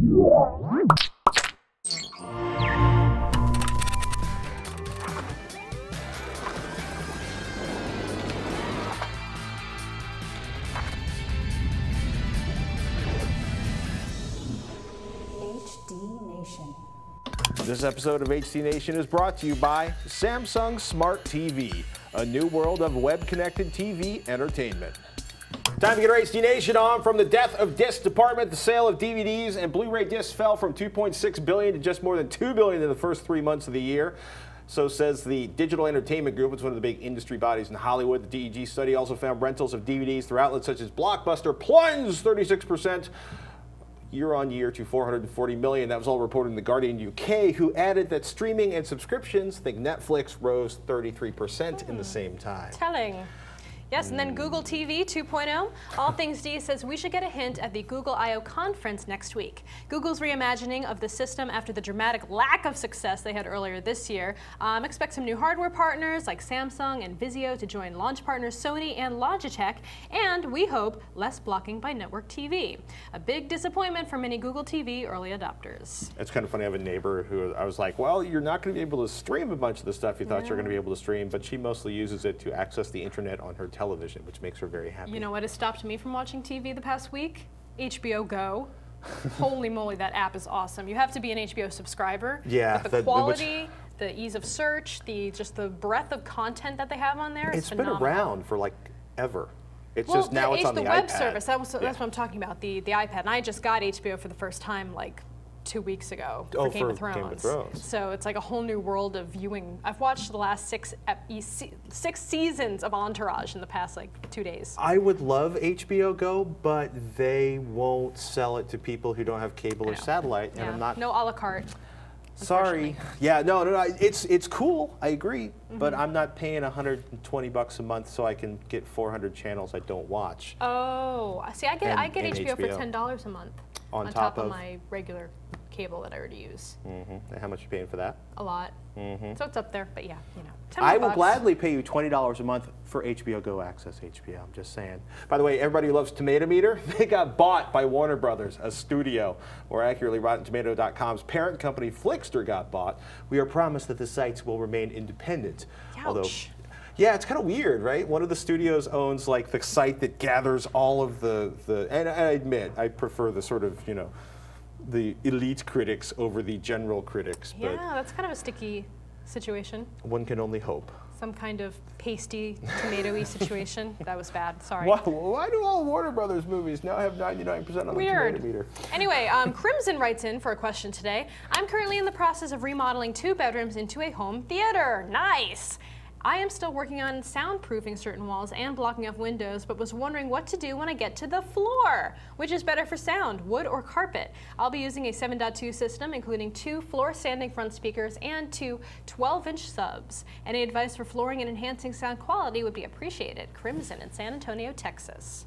This episode of HD Nation is brought to you by Samsung Smart TV, a new world of web-connected TV entertainment. Time to get our HD Nation on. From the death of disc department, the sale of DVDs and Blu-ray discs fell from $2.6 billion to just more than $2 billion in the first 3 months of the year. So says the Digital Entertainment Group. It's one of the big industry bodies in Hollywood. The DEG study also found rentals of DVDs through outlets such as Blockbuster plunged 36%. year-on-year to 440 million. That was all reported in The Guardian UK, who added that streaming and subscriptions, think Netflix, rose 33% in the same time. Telling. Yes, and then Google TV 2.0. All Things D says we should get a hint at the Google I/O conference next week. Google's reimagining of the system after the dramatic lack of success they had earlier this year. Expect some new hardware partners like Samsung and Vizio to join launch partners Sony and Logitech, and we hope less blocking by network TV. A big disappointment for many Google TV early adopters. It's kind of funny. I have a neighbor who I was like, well, you're not going to be able to stream a bunch of the stuff you thought you were going to be able to stream, but she mostly uses it to access the internet on her television, which makes her very happy. You know what has stopped me from watching TV the past week? HBO Go. Holy moly, that app is awesome. You have to be an HBO subscriber. Yeah. But the quality, the ease of search, just the breadth of content that they have on there is phenomenal. It's been around for like ever. It's just now it's on the iPad. The web service, that's what I'm talking about, the iPad. And I just got HBO for the first time like 2 weeks ago for Game of Thrones. So it's like a whole new world of viewing. I've watched the last six seasons of Entourage in the past like 2 days. I would love HBO Go, but they won't sell it to people who don't have cable or satellite, and I'm not. No a la carte. Sorry. Yeah, no, it's cool. I agree, but I'm not paying $120 a month so I can get 400 channels I don't watch. Oh, see, I get HBO for $10 a month on top of my regular cable that I already use. And how much are you paying for that? A lot. So it's up there, but yeah, you know. I will gladly pay you $20 a month for HBO Go Access HBO. I'm just saying. By the way, everybody who loves Tomatometer. They got bought by Warner Brothers, a studio. More accurately, RottenTomato.com's parent company Flixster got bought. We are promised that the sites will remain independent. Ouch. Although, yeah, it's kind of weird, right? One of the studios owns like the site that gathers all of and I admit, I prefer the sort of, the elite critics over the general critics. Yeah, that's kind of a sticky situation. One can only hope. Some kind of pasty, tomatoey situation. That was bad, sorry. Why do all Warner Brothers movies now have 99% on the Tomatometer? Anyway, Crimson writes in for a question today. I'm currently in the process of remodeling 2 bedrooms into a home theater. Nice! I am still working on soundproofing certain walls and blocking off windows, but was wondering what to do when I get to the floor. Which is better for sound, wood or carpet? I'll be using a 7.2 system, including 2 floor-standing front speakers and 2 12-inch subs. Any advice for flooring and enhancing sound quality would be appreciated. Crimson in San Antonio, Texas.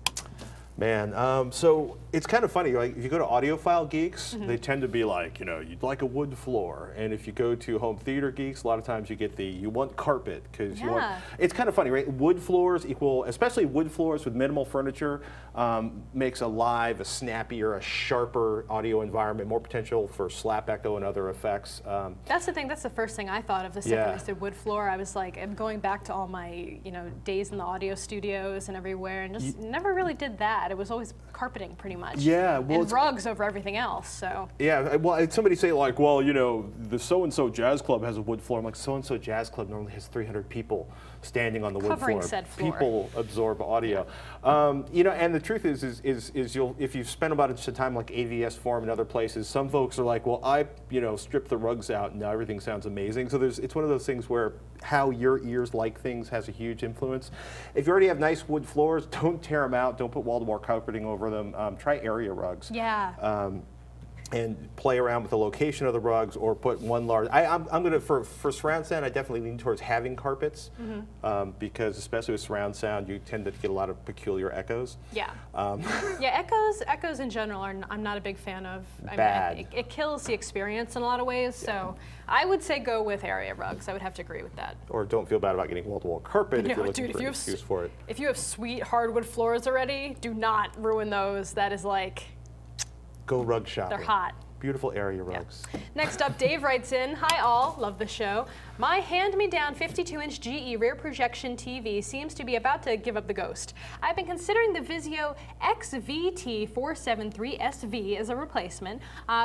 Man, so it's kind of funny, like if you go to Audiophile Geeks, they tend to be like, you'd like a wood floor. And if you go to Home Theater Geeks, a lot of times you get you want carpet, because you want, it's kind of funny, right? Wood floors equal, especially wood floors with minimal furniture, makes a snappier, a sharper audio environment, more potential for slap echo and other effects. That's the thing, that's the first thing I thought of the second I said wood floor. I was like, I'm going back to all my, days in the audio studios and everywhere, and just never really did that. It was always carpeting, pretty much. Yeah, well, and rugs over everything else. So. Yeah, well, somebody say like, well, the so-and-so jazz club has a wood floor. I'm like, so-and-so jazz club normally has 300 people standing on the wood floor. Said floor. People absorb audio. And the truth is if you've spent a bunch of time like AVS Forum and other places, some folks are like, well, I stripped the rugs out and now everything sounds amazing. So it's one of those things where how your ears like things has a huge influence. If you already have nice wood floors, don't tear them out. Don't put wall-to-wall carpeting over them. Try area rugs. Yeah. And play around with the location of the rugs, or put one large. I'm gonna for surround sound. I definitely lean towards having carpets, because especially with surround sound, you tend to get a lot of peculiar echoes. Yeah. Yeah, echoes in general I'm not a big fan of. Bad. Mean, it kills the experience in a lot of ways. So I would say go with area rugs. I would have to agree with that. Or don't feel bad about getting wall-to-wall carpet if you're looking for an excuse for it. If you have sweet hardwood floors already, do not ruin those. That is like. Go rug shopping. They're hot. Beautiful area rugs. Yeah. Next up, Dave writes in, "Hi all, love the show. My hand-me-down 52-inch GE rear projection TV seems to be about to give up the ghost. I've been considering the Vizio XVT473SV as a replacement.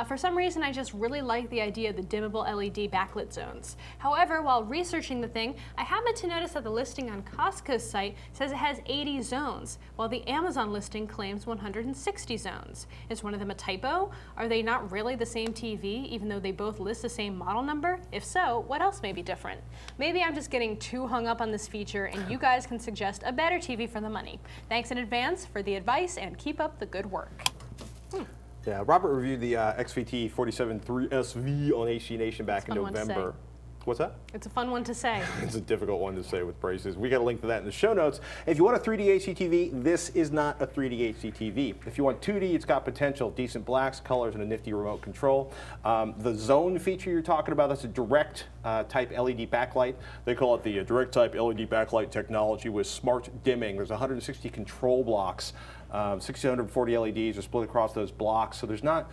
For some reason, I just really like the idea of the dimmable LED backlit zones. However, while researching the thing, I happened to notice that the listing on Costco's site says it has 80 zones, while the Amazon listing claims 160 zones. Is one of them a typo? Are they not really the same TV, even though they both list the same model number? If so, what else may be different? Maybe I'm just getting too hung up on this feature and you guys can suggest a better TV for the money. Thanks in advance for the advice and keep up the good work." Yeah, Robert reviewed the XVT473SV on HC Nation back in November. What's that? It's a fun one to say. It's a difficult one to say with braces. We got a link to that in the show notes. If you want a 3D HDTV, this is not a 3D HDTV. If you want 2D, it's got potential, decent blacks, colors, and a nifty remote control. The zone feature you're talking about, that's a direct type LED backlight. They call it the direct type LED backlight technology with smart dimming. There's 160 control blocks. 640 LEDs are split across those blocks, so there's not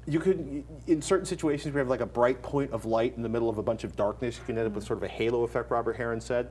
you could, in certain situations where you have like a bright point of light in the middle of a bunch of darkness, you can end up with sort of a halo effect, Robert Heron said.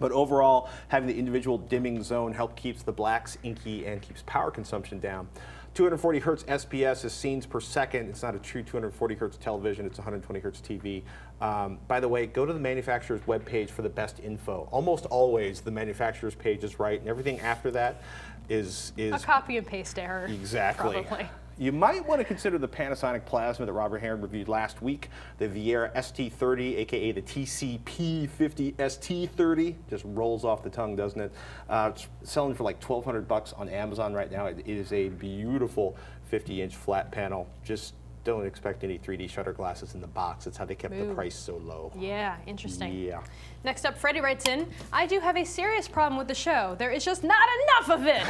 But overall, having the individual dimming zone help keeps the blacks inky and keeps power consumption down. 240 hertz SPS is scenes per second. It's not a true 240 hertz television, it's 120 hertz TV. By the way, go to the manufacturer's webpage for the best info. Almost always the manufacturer's page is right, and everything after that is a copy and paste error. Exactly. Probably. You might want to consider the Panasonic plasma that Robert Heron reviewed last week, the Viera ST30, aka the TCP50 ST30. Just rolls off the tongue, doesn't it? It's selling for like $1,200 on Amazon right now. It is a beautiful 50-inch flat panel. Just don't expect any 3D shutter glasses in the box. That's how they kept the price so low. Yeah, interesting. Yeah. Next up, Freddie writes in, "I do have a serious problem with the show. There is just not enough of it."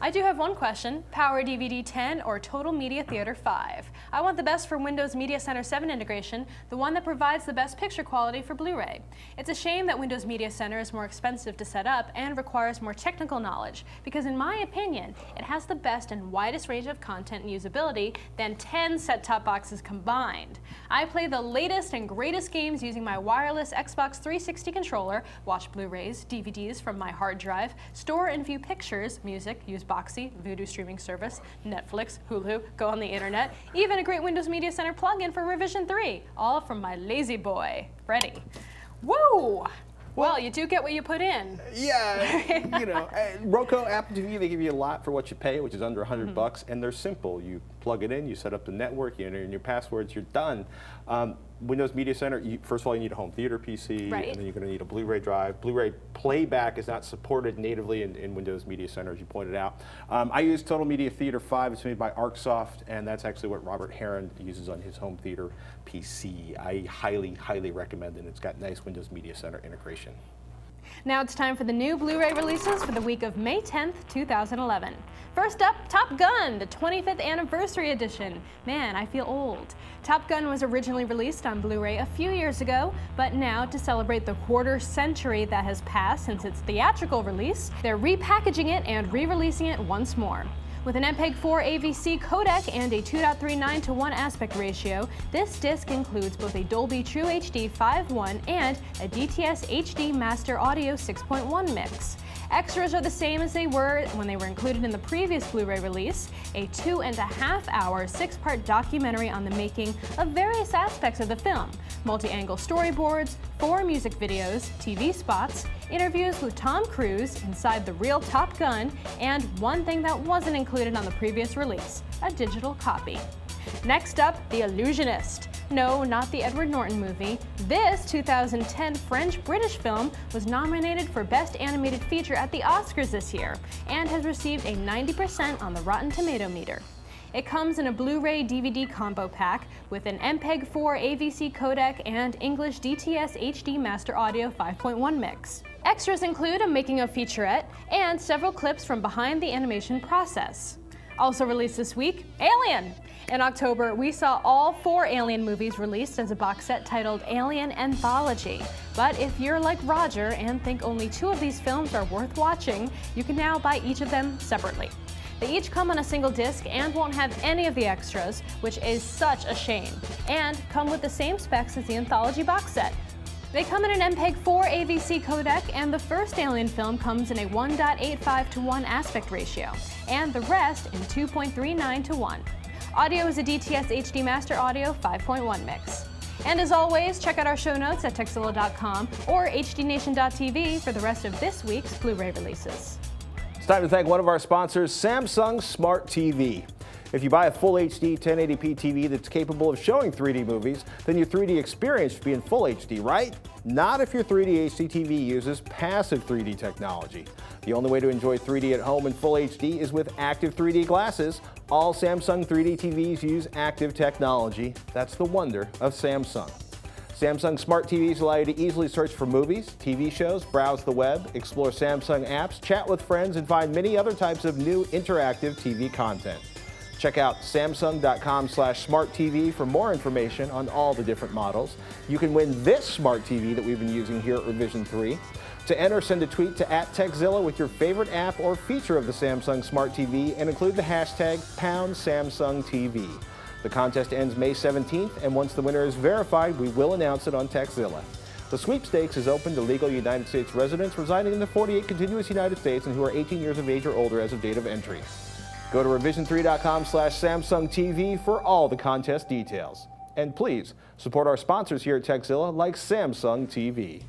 I do have one question. Power DVD 10 or Total Media Theater 5? I want the best for Windows Media Center 7 integration, the one that provides the best picture quality for Blu-ray. It's a shame that Windows Media Center is more expensive to set up and requires more technical knowledge, because in my opinion, it has the best and widest range of content and usability than 10 set-top boxes combined. I play the latest and greatest games using my wireless Xbox 360 controller, watch Blu-rays, DVDs from my hard drive, store and view pictures, music, use Boxy, Vudu streaming service, Netflix, Hulu, go on the internet, even a great Windows Media Center plugin for Revision 3, all from my lazy boy, Freddie. Woo! Well, you do get what you put in. Yeah, you know, Roku, Apple TV, they give you a lot for what you pay, which is under $100, and they're simple. You plug it in, you set up the network, you enter in your passwords, you're done. Windows Media Center, first of all, you need a home theater PC, and then you're going to need a Blu-ray drive. Blu-ray playback is not supported natively in Windows Media Center, as you pointed out. I use Total Media Theater 5. It's made by ArcSoft, and that's actually what Robert Heron uses on his home theater PC. I highly, highly recommend it. It's got nice Windows Media Center integration. Now it's time for the new Blu-ray releases for the week of May 10th, 2011. First up, Top Gun, the 25th Anniversary Edition. Man, I feel old. Top Gun was originally released on Blu-ray a few years ago, but now, to celebrate the quarter century that has passed since its theatrical release, they're repackaging it and re-releasing it once more. With an MPEG-4 AVC codec and a 2.39:1 aspect ratio, this disc includes both a Dolby True HD 5.1 and a DTS HD Master Audio 6.1 mix. Extras are the same as they were when they were included in the previous Blu-ray release, a 2.5-hour, 6-part documentary on the making of various aspects of the film, multi-angle storyboards, 4 music videos, TV spots, interviews with Tom Cruise inside the real Top Gun, and one thing that wasn't included on the previous release, a digital copy. Next up, The Illusionist. No, not the Edward Norton movie. This 2010 French-British film was nominated for Best Animated Feature at the Oscars this year and has received a 90% on the Rotten Tomatometer. It comes in a Blu-ray DVD combo pack with an MPEG-4 AVC codec and English DTS HD Master Audio 5.1 mix. Extras include a making-of featurette and several clips from behind the animation process. Also released this week, Alien! In October, we saw all 4 Alien movies released as a box set titled Alien Anthology. But if you're like Roger and think only 2 of these films are worth watching, you can now buy each of them separately. They each come on a single disc and won't have any of the extras, which is such a shame, and come with the same specs as the Anthology box set. They come in an MPEG-4 AVC codec, and the first Alien film comes in a 1.85:1 aspect ratio, and the rest in 2.39:1. Audio is a DTS HD Master Audio 5.1 mix. And as always, check out our show notes at Texzilla.com or hdnation.tv for the rest of this week's Blu-ray releases. It's time to thank one of our sponsors, Samsung Smart TV. If you buy a full HD 1080p TV that's capable of showing 3D movies, then your 3D experience should be in full HD, right? Not if your 3D HD TV uses passive 3D technology. The only way to enjoy 3D at home in full HD is with active 3D glasses. All Samsung 3D TVs use active technology. That's the wonder of Samsung. Samsung Smart TVs allow you to easily search for movies, TV shows, browse the web, explore Samsung apps, chat with friends, and find many other types of new interactive TV content. Check out Samsung.com/SmartTV for more information on all the different models. You can win this Smart TV that we've been using here at Revision 3. To enter, send a tweet to @TechZilla with your favorite app or feature of the Samsung Smart TV and include the hashtag #SamsungTV. The contest ends May 17th, and once the winner is verified, we will announce it on TechZilla. The sweepstakes is open to legal United States residents residing in the 48 contiguous United States and who are 18 years of age or older as of date of entry. Go to revision3.com/SamsungTV for all the contest details. And please support our sponsors here at TechZilla like Samsung TV.